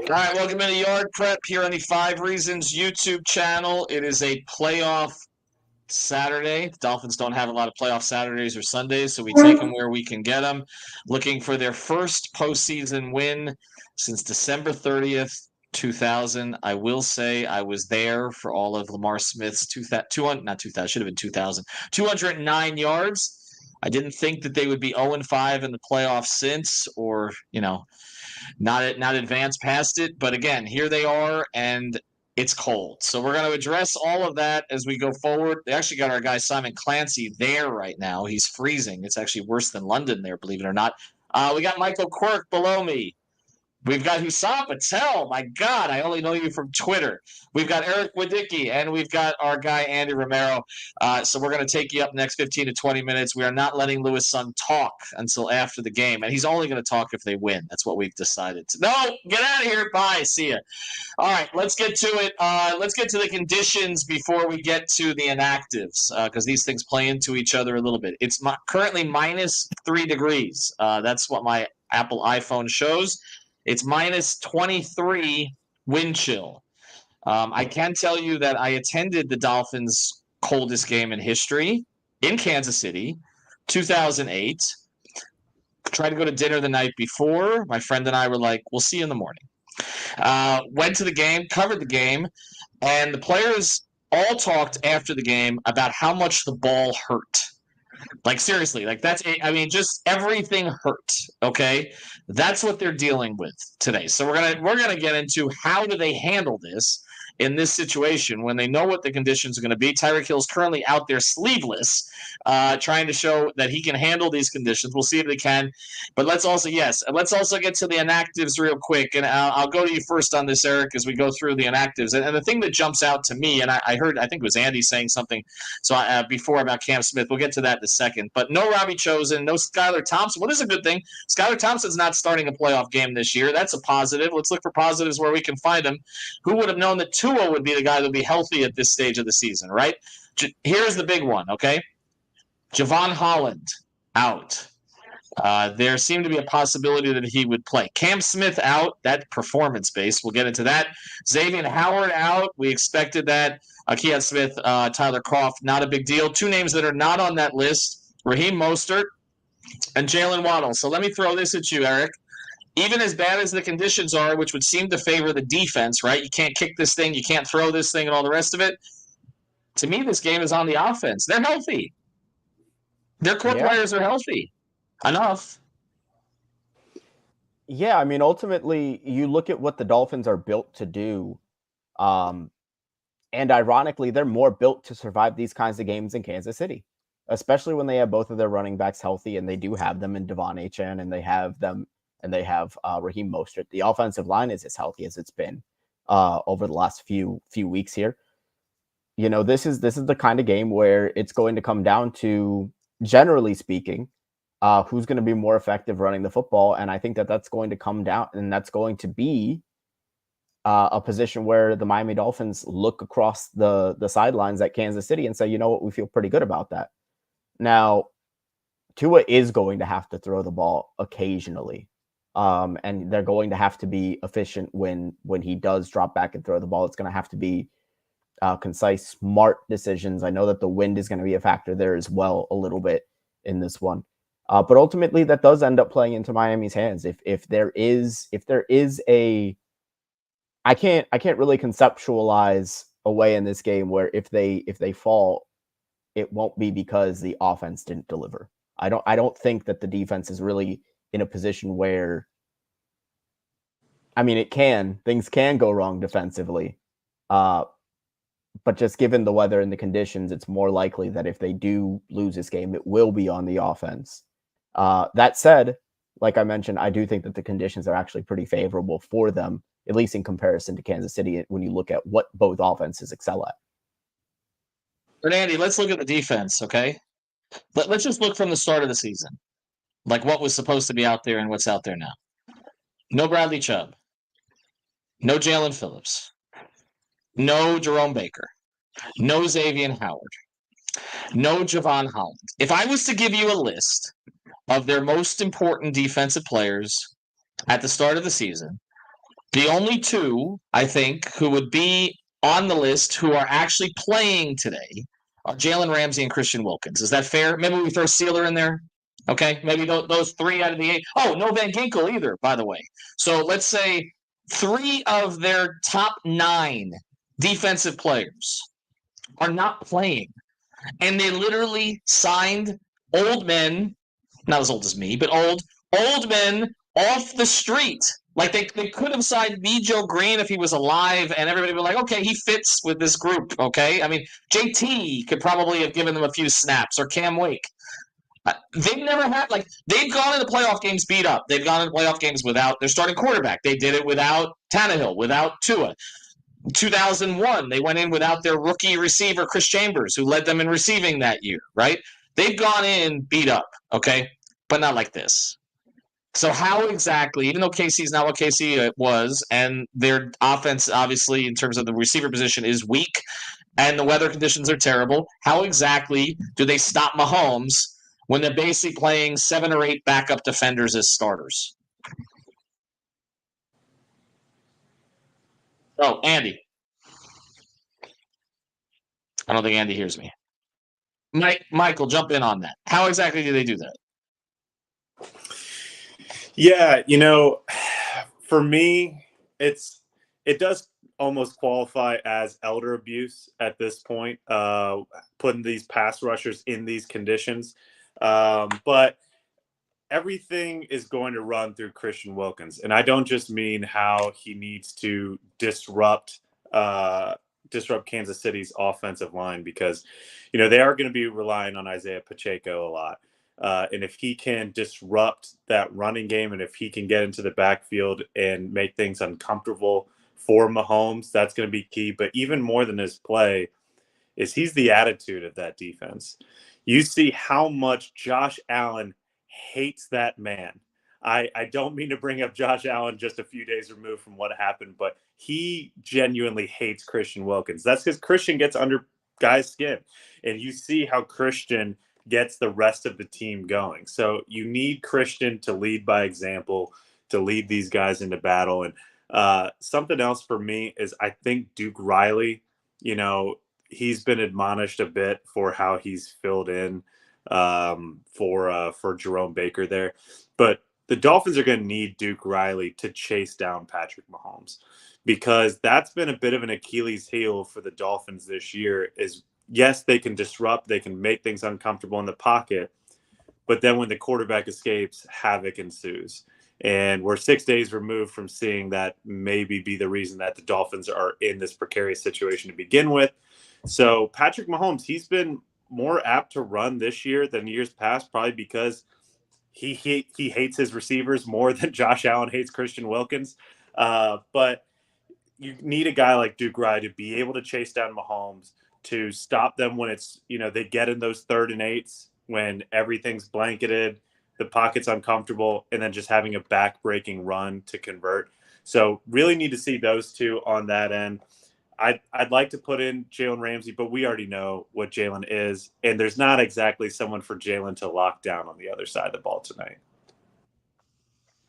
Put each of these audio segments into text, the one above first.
All right, welcome to the Yard Prep here on the 5 Reasons YouTube channel. It is a playoff Saturday. The Dolphins don't have a lot of playoff Saturdays or Sundays, so we take them where we can get them. Looking for their first postseason win since December 30th, 2000. I will say I was there for all of Lamar Smith's 200, not 2000, should have been 2000, 209 yards. I didn't think that they would be 0-5 in the playoffs since, or, not advance past it. But again, here they are, and it's cold. So we're going to address all of that as we go forward. They actually got our guy Simon Clancy there right now. He's freezing. It's actually worse than London there, believe it or not. We got Michael Quirk below me. We've got Hussam Patel. My God, I only know you from Twitter. We've got Eric Wadicki, and we've got our guy Andy Romero. So we're going to take you up next 15 to 20 minutes. We are not letting Lewis Sun talk until after the game, and he's only going to talk if they win. That's what we've decided. No, get out of here. Bye. See ya. All right, let's get to it. Let's get to the conditions before we get to the inactives, because these things play into each other a little bit. It's currently minus 3 degrees. That's what my Apple iPhone shows. It's minus 23 wind chill. I can tell you that I attended the Dolphins' coldest game in history in Kansas City, 2008. Tried to go to dinner the night before. My friend and I were like, we'll see you in the morning. Went to the game, covered the game, and the players all talked after the game about how much the ball hurt. Like, seriously, like just everything hurt, okay? That's what they're dealing with today. So we're gonna get into how do they handle this in this situation when they know what the conditions are going to be. Tyreek Hill's currently out there sleeveless, trying to show that he can handle these conditions. We'll see if they can. But let's also get to the inactives real quick. And I'll go to you first on this, Eric, as we go through the inactives. And the thing that jumps out to me, and I think it was Andy saying something before about Cam Smith. We'll get to that in a second. But no Robbie Chosen, no Skylar Thompson. What is a good thing? Skylar Thompson's not starting a playoff game this year. That's a positive. Let's look for positives where we can find them. Who would have known that Tua would be the guy that would be healthy at this stage of the season, right? Here's the big one, okay? Javon Holland out. There seemed to be a possibility that he would play. Cam Smith out. That performance-based. We'll get into that. Xavier Howard out. We expected that. Keon Smith, Tyler Croft, not a big deal. Two names that are not on that list, Raheem Mostert and Jalen Waddle. So let me throw this at you, Eric. Even as bad as the conditions are, which would seem to favor the defense, right? You can't kick this thing, you can't throw this thing, and all the rest of it. To me, this game is on the offense. They're healthy. Their core players are healthy. Enough. Yeah, I mean, ultimately, you look at what the Dolphins are built to do, and ironically, they're more built to survive these kinds of games in Kansas City, especially when they have both of their running backs healthy, and they do have them in Devon Achane, and they have Raheem Mostert. The offensive line is as healthy as it's been over the last few weeks here. You know, this is the kind of game where it's going to come down to, generally speaking, who's going to be more effective running the football. And I think that's going to come down, and that's going to be a position where the Miami Dolphins look across the sidelines at Kansas City and say, you know what, we feel pretty good about that. Now, Tua is going to have to throw the ball occasionally. And they're going to have to be efficient when he does drop back and throw the ball. It's going to have to be concise, smart decisions. I know that the wind is going to be a factor there as well a little bit in this one. But ultimately, that does end up playing into Miami's hands. If there is a, I can't really conceptualize a way in this game where if they fall, it won't be because the offense didn't deliver. I don't think that the defense is really in a position where, I mean, things can go wrong defensively. But just given the weather and the conditions, it's more likely that if they do lose this game, it will be on the offense. That said, like I mentioned, I do think that the conditions are actually pretty favorable for them, at least in comparison to Kansas City, when you look at what both offenses excel at. But Andy, let's look at the defense, okay? Let's just look from the start of the season, like what was supposed to be out there and what's out there now. No Bradley Chubb. No Jalen Phillips. No Jerome Baker. No Xavier Howard. No Javon Holland. If I was to give you a list of their most important defensive players at the start of the season, The only two, I think, who would be on the list who are actually playing today are Jalen Ramsey and Christian Wilkins. Is that fair? Maybe we throw Sealer in there. Okay, maybe those 3 out of the 8. Oh, no Van Ginkel either, by the way. So let's say 3 of their top 9 defensive players are not playing. And they literally signed old men, not as old as me, but old men off the street. Like they could have signed Joe Green if he was alive, and everybody would be like, okay, he fits with this group. Okay, I mean, JT could probably have given them a few snaps, or Cam Wake. They've never had, like, they've gone into playoff games beat up. They've gone into playoff games without their starting quarterback. They did it without Tannehill, without Tua. 2001, they went in without their rookie receiver, Chris Chambers, who led them in receiving that year, right? They've gone in beat up, okay? But not like this. So how exactly, even though KC's not what KC was, and their offense, obviously, in terms of the receiver position, is weak, and the weather conditions are terrible, how exactly do they stop Mahomes when they're basically playing 7 or 8 backup defenders as starters? Oh, Andy. I don't think Andy hears me. Michael, jump in on that. How exactly do they do that? Yeah, for me, it does almost qualify as elder abuse at this point, putting these pass rushers in these conditions. But everything is going to run through Christian Wilkins. And I don't just mean how he needs to disrupt Kansas City's offensive line, because, they are going to be relying on Isaiah Pacheco a lot. And if he can disrupt that running game, and if he can get into the backfield and make things uncomfortable for Mahomes, that's going to be key. But even more than his play is he's the attitude of that defense. You see how much Josh Allen hates that man. I don't mean to bring up Josh Allen just a few days removed from what happened, but he genuinely hates Christian Wilkins. That's because Christian gets under guys' skin. And you see how Christian gets the rest of the team going. So you need Christian to lead by example, to lead these guys into battle. And something else for me is I think Duke Riley, he's been admonished a bit for how he's filled in for Jerome Baker there. But the Dolphins are going to need Duke Riley to chase down Patrick Mahomes, because that's been a bit of an Achilles heel for the Dolphins this year. Is yes, they can disrupt, they can make things uncomfortable in the pocket, but then when the quarterback escapes, havoc ensues. And we're 6 days removed from seeing that maybe be the reason that the Dolphins are in this precarious situation to begin with. So Patrick Mahomes, he's been more apt to run this year than years past, probably because he hates his receivers more than Josh Allen hates Christian Wilkins. But you need a guy like Duke Riley to be able to chase down Mahomes, to stop them when it's, they get in those 3rd and 8s, when everything's blanketed, the pocket's uncomfortable, and then just having a back-breaking run to convert. So really need to see those two on that end. I'd like to put in Jalen Ramsey, but we already know what Jalen is, and there's not exactly someone for Jalen to lock down on the other side of the ball tonight.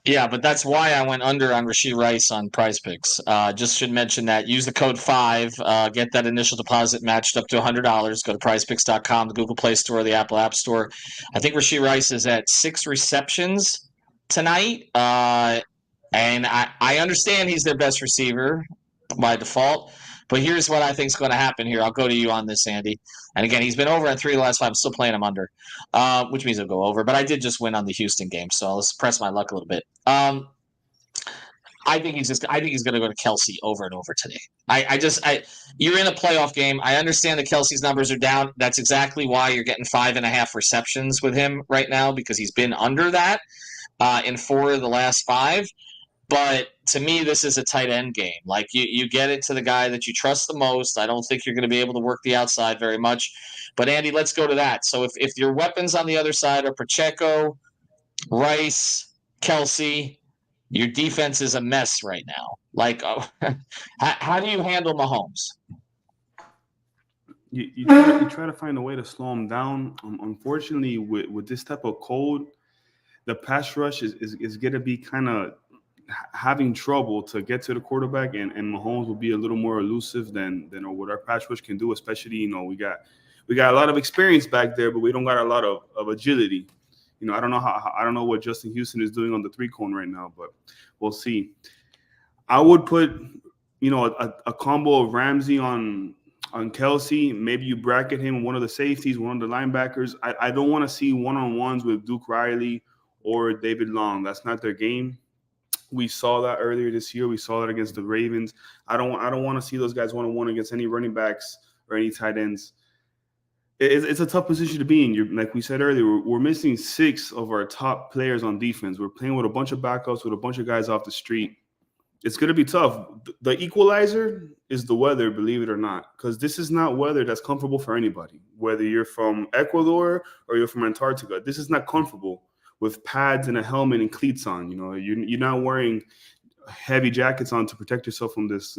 Yeah, but that's why I went under on Rashee Rice on Prize Picks. Just should mention that. Use the code 5. Get that initial deposit matched up to $100. Go to prizepicks.com, the Google Play Store, the Apple App Store. I think Rashee Rice is at 6 receptions tonight. And I understand he's their best receiver by default. But here's what I think is going to happen here. I'll go to you on this, Andy. And again, he's been over at 3 of the last 5. I'm still playing him under, which means he'll go over. But I did just win on the Houston game, so let's press my luck a little bit. I think he's going to go to Kelce over and over today. You're in a playoff game. I understand that Kelce's numbers are down. That's exactly why you're getting 5.5 receptions with him right now, because he's been under that in 4 of the last 5. But to me, this is a tight end game. Like, you get it to the guy that you trust the most. I don't think you're going to be able to work the outside very much. But, Andy, let's go to that. So if your weapons on the other side are Pacheco, Rice, Kelce, your defense is a mess right now. Like, how do you handle Mahomes? You try to find a way to slow him down. Unfortunately, with this type of cold, the pass rush is going to be kind of having trouble to get to the quarterback, and Mahomes will be a little more elusive than what our pass rush can do. Especially, we got a lot of experience back there, but we don't got a lot of agility. I don't know what Justin Houston is doing on the 3-cone right now, but we'll see. I would put a combo of Ramsey on Kelce. Maybe you bracket him, one of the safeties, one of the linebackers. I don't want to see one-on-ones with Duke Riley or David Long. That's not their game. We saw that earlier this year. We saw that against the Ravens. I don't want to see those guys one-on-one against any running backs or any tight ends. It's a tough position to be in. Like we said earlier, we're missing 6 of our top players on defense. We're playing with a bunch of backups, with a bunch of guys off the street. It's going to be tough. The equalizer is the weather, believe it or not, because this is not weather that's comfortable for anybody, whether you're from Ecuador or you're from Antarctica. This is not comfortable with pads and a helmet and cleats on. You're not wearing heavy jackets on to protect yourself from this.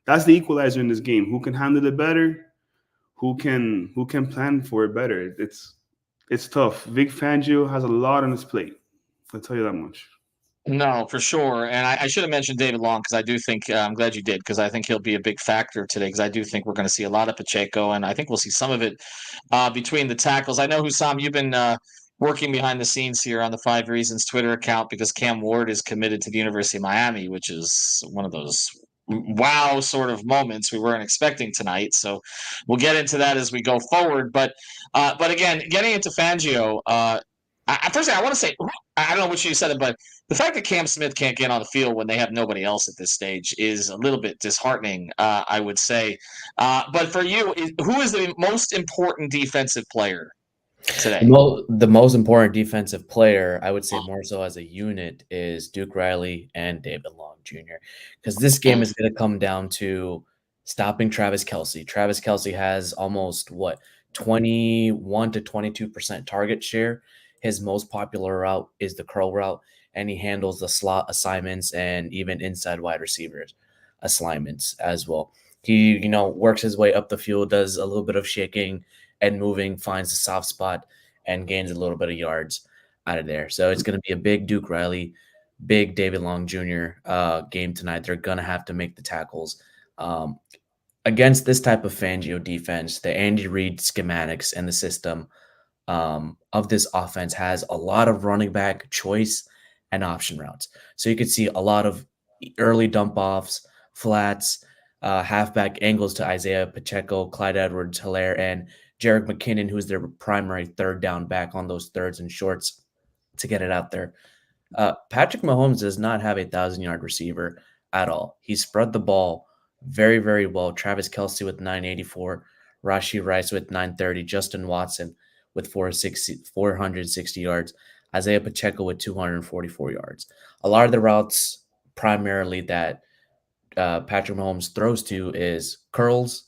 That's the equalizer in this game. Who can handle it better? Who can plan for it better? It's tough. Vic Fangio has a lot on his plate. I'll tell you that much. No, for sure. And I should have mentioned David Long because I do think I'm glad you did, because I think he'll be a big factor today, because I do think we're going to see a lot of Pacheco, and I think we'll see some of it between the tackles. I know, Hussam, you've been working behind the scenes here on the 5 Reasons Twitter account, because Cam Ward is committed to the University of Miami, which is one of those wow sort of moments we weren't expecting tonight. So we'll get into that as we go forward. But again, getting into Fangio, firstly, I want to say, I don't know which you said it, but the fact that Cam Smith can't get on the field when they have nobody else at this stage is a little bit disheartening, I would say. But for you, who is the most important defensive player today? The most important defensive player, I would say more so as a unit, is Duke Riley and David Long Jr., because this game is going to come down to stopping Travis Kelce. Travis Kelce has almost 21 to 22% target share. His most popular route is the curl route, and he handles the slot assignments and even inside wide receivers assignments as well. He, works his way up the field, does a little bit of shaking and moving, finds the soft spot, and gains a little bit of yards out of there. So it's going to be a big Duke Riley, big David Long Jr. Game tonight. They're going to have to make the tackles. Against this type of Fangio defense, the Andy Reid schematics and the system of this offense has a lot of running back choice and option routes. So you could see a lot of early dump offs, flats, halfback angles to Isaiah Pacheco, Clyde Edwards-Helaire, and Jerick McKinnon, who's their primary third down back on those thirds and shorts to get it out there. Patrick Mahomes does not have a 1,000-yard receiver at all. He spread the ball very, very well. Travis Kelce with 984, Rashee Rice with 930, Justin Watson with 460 yards, Isaiah Pacheco with 244 yards. A lot of the routes primarily that Patrick Mahomes throws to is curls,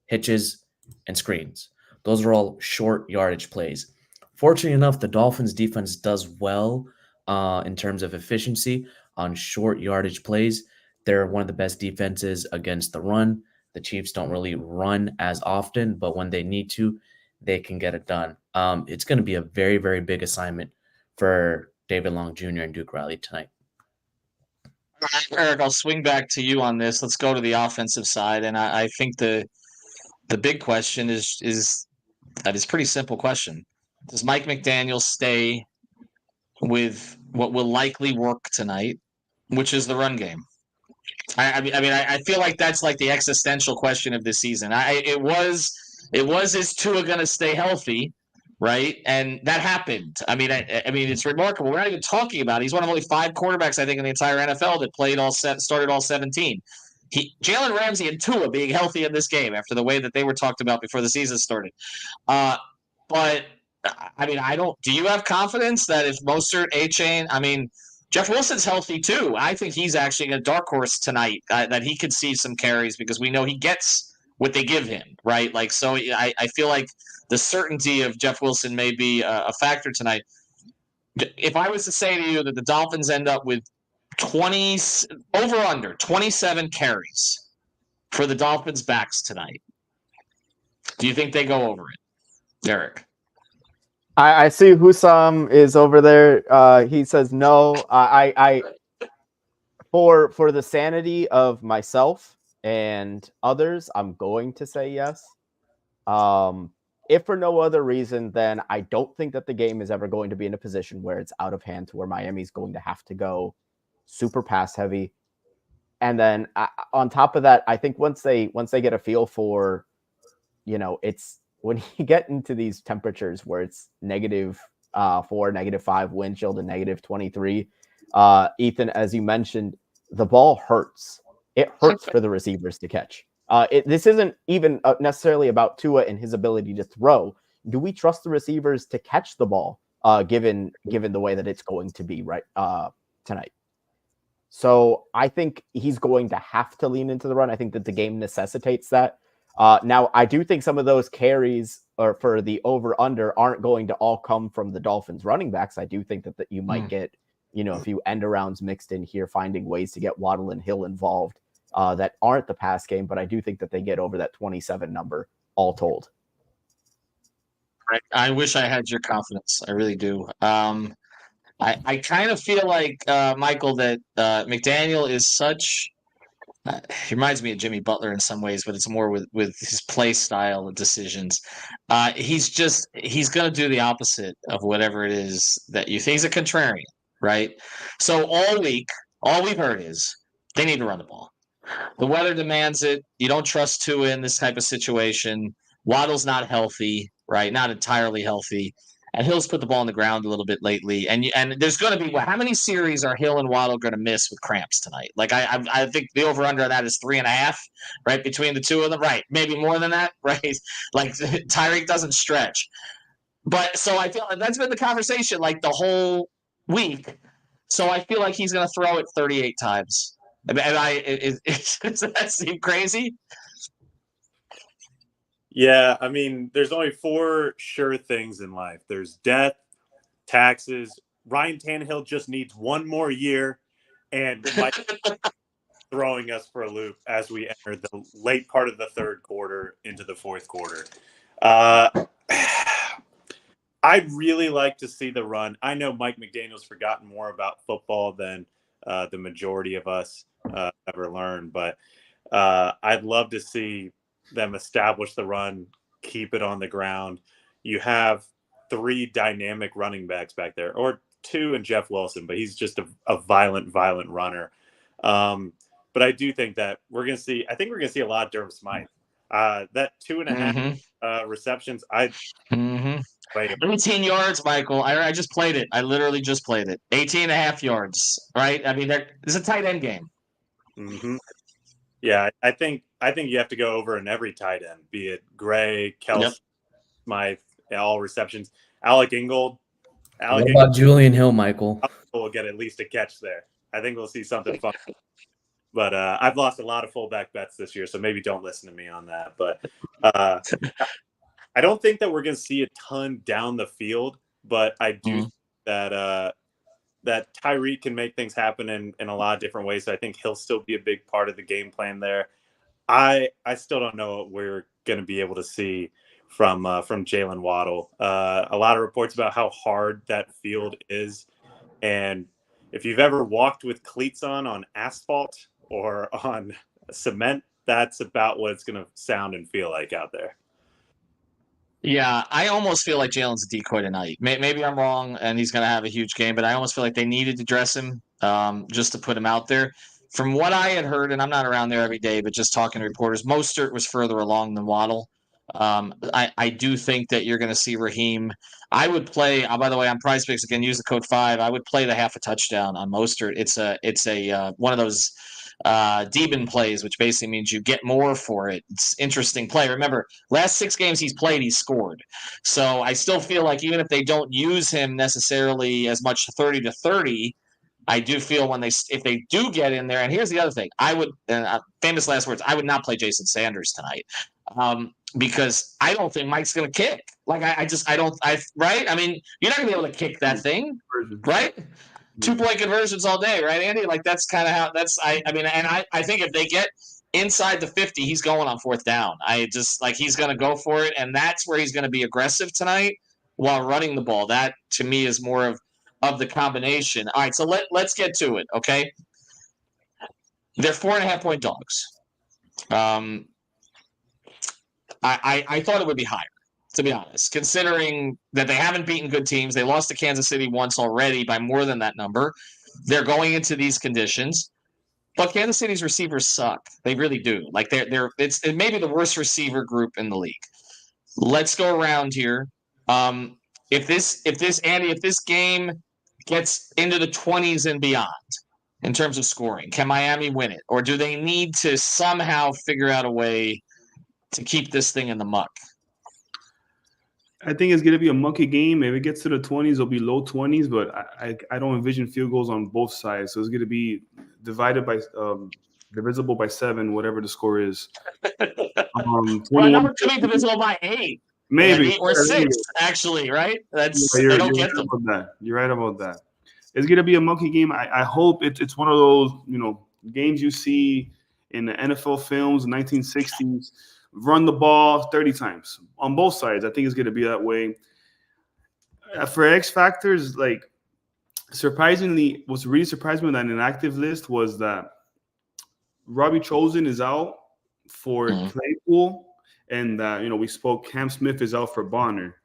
hitches, and screens. Those are all short yardage plays. Fortunately enough, the Dolphins defense does well in terms of efficiency on short yardage plays. They're one of the best defenses against the run. The Chiefs don't really run as often, but when they need to, they can get it done. It's going to be a very, very big assignment for David Long Jr. and Duke Riley tonight. Eric, I'll swing back to you on this. Let's go to the offensive side, and I think the big question is a pretty simple question. Does Mike McDaniel stay with what will likely work tonight, which is the run game? I feel like that's like the existential question of this season. It was is Tua going to stay healthy, right? And that happened. I mean, it's remarkable. We're not even talking about it. He's one of only 5 quarterbacks, I think, in the entire NFL that started all 17. Jalen Ramsey and Tua being healthy in this game after the way that they were talked about before the season started. But I don't. Do you have confidence that if Mostert, A-Chain, Jeff Wilson's healthy too. I think he's actually a dark horse tonight that he could see some carries because we know he gets what they give him, right? So I feel like the certainty of Jeff Wilson may be a factor tonight. If I was to say to you that the Dolphins end up with 27 carries for the Dolphins backs tonight, do you think they go over it, Derek? I see Hussam is over there. He says no. I For the sanity of myself and others, I'm going to say yes. If for no other reason, then I don't think that the game is ever going to be in a position where it's out of hand to where Miami's going to have to go super pass heavy. And then on top of that, I think once they get a feel for, it's when you get into these temperatures where it's -4, -5 wind chill to -23, Ethan, as you mentioned, the ball hurts. It hurts for the receivers to catch. This isn't even necessarily about Tua and his ability to throw. Do we trust the receivers to catch the ball, given the way that it's going to be right tonight? So I think he's going to have to lean into the run. I think that the game necessitates that. Now, I do think some of those carries or for the over-under aren't going to all come from the Dolphins running backs. I do think that you might get, a few end-arounds mixed in here, finding ways to get Waddle and Hill involved that aren't the pass game, but I do think that they get over that 27 number all told. I wish I had your confidence. I really do. I kind of feel like, Michael, that McDaniel is such he reminds me of Jimmy Butler in some ways, but it's more with his play style and decisions. He's going to do the opposite of whatever it is that you think. He's a contrarian, right? So all week, all we've heard is they need to run the ball. The weather demands it. You don't trust Tua in this type of situation. Waddle's not healthy, right? Not entirely healthy. And Hill's put the ball on the ground a little bit lately. And there's going to be, how many series are Hill and Waddle going to miss with cramps tonight? Like, I think the over-under on that is 3.5, right, between the two of them. Right, maybe more than that, right? Like, Tyreek doesn't stretch. But so I feel like that's been the conversation, like, the whole week. So I feel like he's going to throw it 38 times. And does that seem crazy? Yeah, I mean, there's only 4 sure things in life. There's death, taxes. Ryan Tannehill just needs one more year, and Mike throwing us for a loop as we enter the late part of the third quarter into the fourth quarter. I'd really like to see the run. I know Mike McDaniel's forgotten more about football than the majority of us ever learned, but I'd love to see them establish the run, keep it on the ground. You have 3 dynamic running backs back there, or 2 and Jeff Wilson, but he's just a violent runner. But I do think that we're going to see a lot of Durham Smythe. That 2.5 receptions, 18 yards, Michael. I just played it. I literally just played it. 18.5 yards, right? I mean, it's a tight end game. Mm-hmm. Yeah, I think you have to go over in every tight end, be it Gray, Kelce, Smythe, all receptions. Alec Ingold. What about Julian Hill, Michael? Will get at least a catch there. I think we'll see something fun. But I've lost a lot of fullback bets this year, so maybe don't listen to me on that. But I don't think that we're going to see a ton down the field, but I do think that Tyreek can make things happen in a lot of different ways. So I think he'll still be a big part of the game plan there. I still don't know what we're going to be able to see from Jalen Waddle. A lot of reports about how hard that field is. And if you've ever walked with cleats on asphalt or on cement, that's about what it's going to sound and feel like out there. Yeah, I almost feel like Jalen's a decoy tonight. Maybe I'm wrong, and he's going to have a huge game, but I almost feel like they needed to dress him just to put him out there. From what I had heard, and I'm not around there every day, but just talking to reporters, Mostert was further along than Waddle. I do think that you're going to see Raheem. I would play. By the way, on Prize Picks again. Use the code 5. I would play the half a touchdown on Mostert. It's a one of those Deben plays, which basically means you get more for it. It's interesting play. Remember, last 6 games he's played, he's scored. So I still feel like even if they don't use him necessarily as much 30 to 30, I do feel if they do get in there. And here's the other thing: I would famous last words. I would not play Jason Sanders tonight. Because I don't think Mike's going to kick. Like, right? I mean, you're not going to be able to kick that thing, right? 2-point conversions all day, right, Andy? Like, that's kind of how I think if they get inside the 50, he's going on 4th down. He's going to go for it, and that's where he's going to be aggressive tonight while running the ball. That, to me, is more of the combination. All right, so let's get to it, okay? They're 4.5-point dogs. I thought it would be higher, to be honest, considering that they haven't beaten good teams. They lost to Kansas City once already by more than that number. They're going into these conditions. But Kansas City's receivers suck. They really do. Like it may be the worst receiver group in the league. Let's go around here. If this game gets into the 20s and beyond in terms of scoring, can Miami win it? Or do they need to somehow figure out a way to keep this thing in the muck? I think it's going to be a mucky game. If it gets to the 20s, it'll be low 20s, but I don't envision field goals on both sides. So it's going to be divisible by 7, whatever the score is. Well, number could be divisible by 8. Maybe. 8 or 6, actually, right? That's you're they don't get them. About that. You're right about that. It's going to be a mucky game. I hope it's one of those, games you see in the NFL films, 1960s. Run the ball 30 times on both sides. I think it's going to be that way. For X factors, like surprisingly, what's really surprised me on that inactive list was that Robbie Chosen is out for Claypool, and we spoke. Cam Smith is out for Bonner.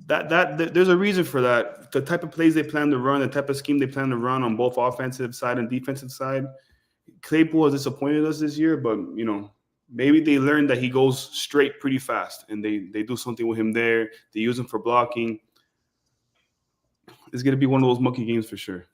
That there's a reason for that. The type of plays they plan to run, the type of scheme they plan to run on both offensive side and defensive side. Claypool has disappointed us this year, but maybe they learned that he goes straight pretty fast, and they do something with him there. They use him for blocking. It's going to be one of those mucky games for sure.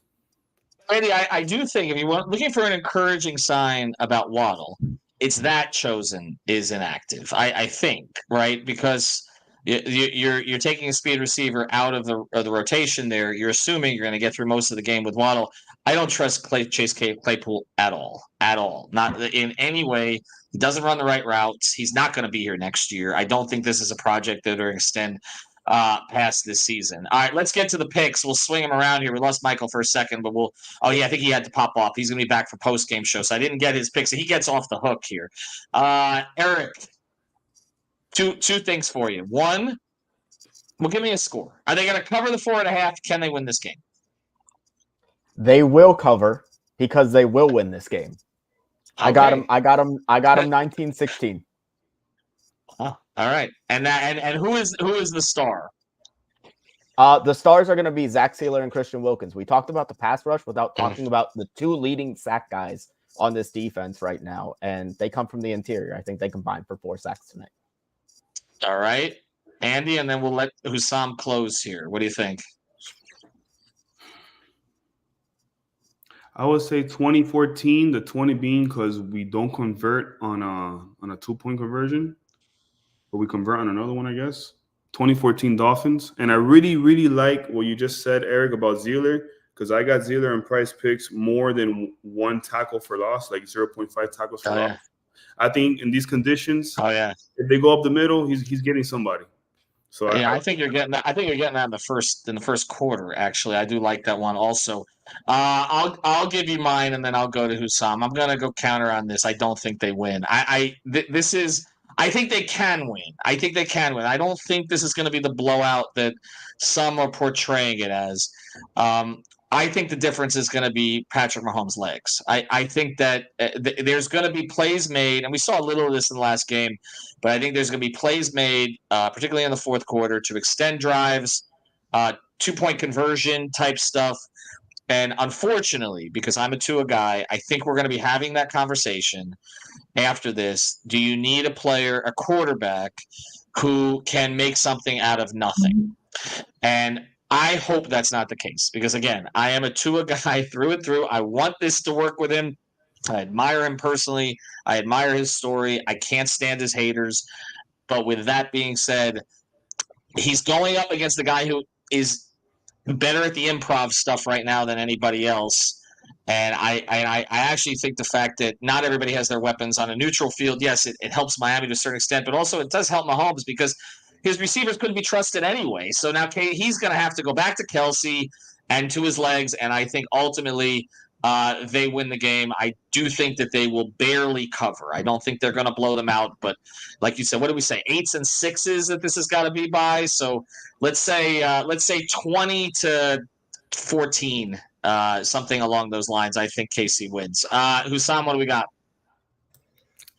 Randy, I do think if you want looking for an encouraging sign about Waddle, it's that Chosen is inactive. I think, right? Because you're taking a speed receiver out of the rotation there. You're assuming you're going to get through most of the game with Waddle. I don't trust Chase Claypool at all. Not in any way. He doesn't run the right routes. He's not going to be here next year. I don't think this is a project that will extend past this season. All right, let's get to the picks. We'll swing him around here. We lost Michael for a second, but I think he had to pop off. He's going to be back for post-game show, so I didn't get his picks. So he gets off the hook here. Eric, two things for you. One, well, give me a score. Are they going to cover the 4.5? Can they win this game? They will cover because they will win this game. Okay. I got him 19-16. Oh, all right. And who is the star? The stars are going to be Zach Sealer and Christian Wilkins. We talked about the pass rush without talking about the 2 leading sack guys on this defense right now, and they come from the interior. I think they combine for 4 sacks tonight. All right, Andy, and then we'll let Hussam close here. What do you think? I would say 2014, the 20 being because we don't convert on a 2-point conversion, but we convert on another one, I guess. 2014 Dolphins. And I really, really like what you just said, Eric, about Zealer, because I got Zealer in price picks more than 1 tackle for loss, like 0.5 tackles for loss. I think in these conditions, if they go up the middle, he's getting somebody. So I think you're getting that. I think you're getting that in the first quarter. Actually, I do like that one also. I'll give you mine, and then I'll go to Hussam. I'm gonna go counter on this. I don't think they win. I think they can win. I think they can win. I don't think this is going to be the blowout that some are portraying it as. I think the difference is going to be Patrick Mahomes' legs. I think that there's going to be plays made, and we saw a little of this in the last game, but I think there's going to be plays made, particularly in the fourth quarter, to extend drives, 2-point conversion type stuff. And unfortunately, because I'm a Tua guy, I think we're going to be having that conversation after this. Do you need a quarterback who can make something out of nothing? And I hope that's not the case because, again, I am a Tua guy through and through. I want this to work with him. I admire him personally. I admire his story. I can't stand his haters. But with that being said, he's going up against the guy who is better at the improv stuff right now than anybody else. And I actually think the fact that not everybody has their weapons on a neutral field, yes, it helps Miami to a certain extent, but also it does help Mahomes because his receivers couldn't be trusted anyway. So now he's going to have to go back to Kelce and to his legs, and I think ultimately they win the game. I do think that they will barely cover. I don't think they're going to blow them out, but like you said, what did we say? 8s and 6s that this has got to be by. So let's say 20-14 something along those lines. I think KC wins. Hussam, what do we got?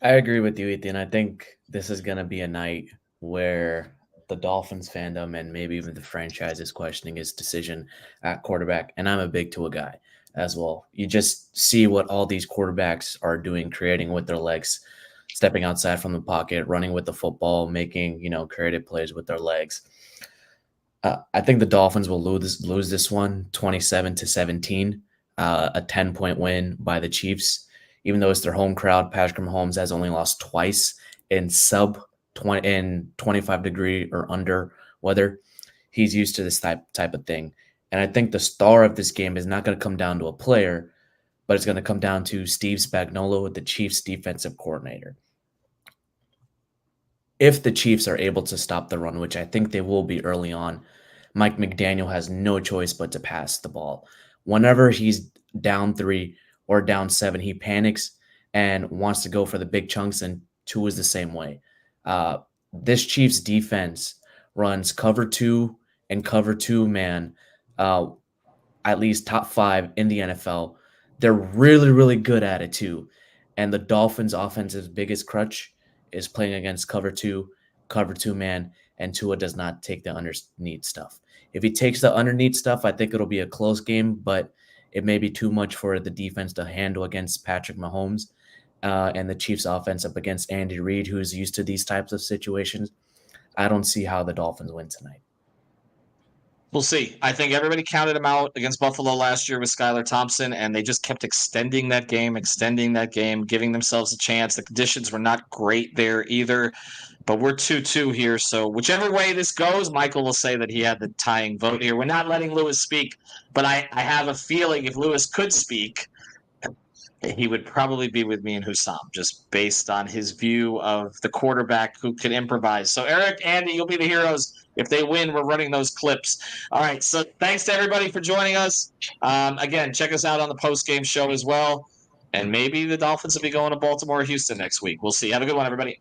I agree with you, Ethan. I think this is going to be a night where the Dolphins fandom and maybe even the franchise is questioning his decision at quarterback. And I'm a big Tua guy as well. You just see what all these quarterbacks are doing, creating with their legs, stepping outside from the pocket, running with the football, making, creative plays with their legs. I think the Dolphins will lose this one 27-17, a 10-point win by the Chiefs. Even though it's their home crowd, Patrick Mahomes has only lost twice in 25-degree or under weather. He's used to this type of thing. And I think the star of this game is not going to come down to a player, but it's going to come down to Steve Spagnuolo, the Chiefs defensive coordinator. If the Chiefs are able to stop the run, which I think they will be early on, Mike McDaniel has no choice but to pass the ball. Whenever he's down 3 or down 7, he panics and wants to go for the big chunks, and Tua is the same way. This Chiefs defense runs cover 2 and cover 2 man, at least top 5 in the NFL. They're really, really good at it too. And the Dolphins' offense's biggest crutch is playing against cover 2 man, and Tua does not take the underneath stuff. If he takes the underneath stuff, I think it'll be a close game, but it may be too much for the defense to handle against Patrick Mahomes and the Chiefs offense up against Andy Reid, who's used to these types of situations. I don't see how the Dolphins win tonight. We'll see. I think everybody counted him out against Buffalo last year with Skylar Thompson, and they just kept extending that game, giving themselves a chance. The conditions were not great there either, but we're 2-2 here. So whichever way this goes, Michael will say that he had the tying vote here. We're not letting Lewis speak, but I have a feeling if Lewis could speak, he would probably be with me and Hussam, just based on his view of the quarterback who can improvise. So Eric, Andy, you'll be the heroes. If they win, we're running those clips. All right, so thanks to everybody for joining us. Again, check us out on the post-game show as well. And maybe the Dolphins will be going to Baltimore or Houston next week. We'll see. Have a good one, everybody.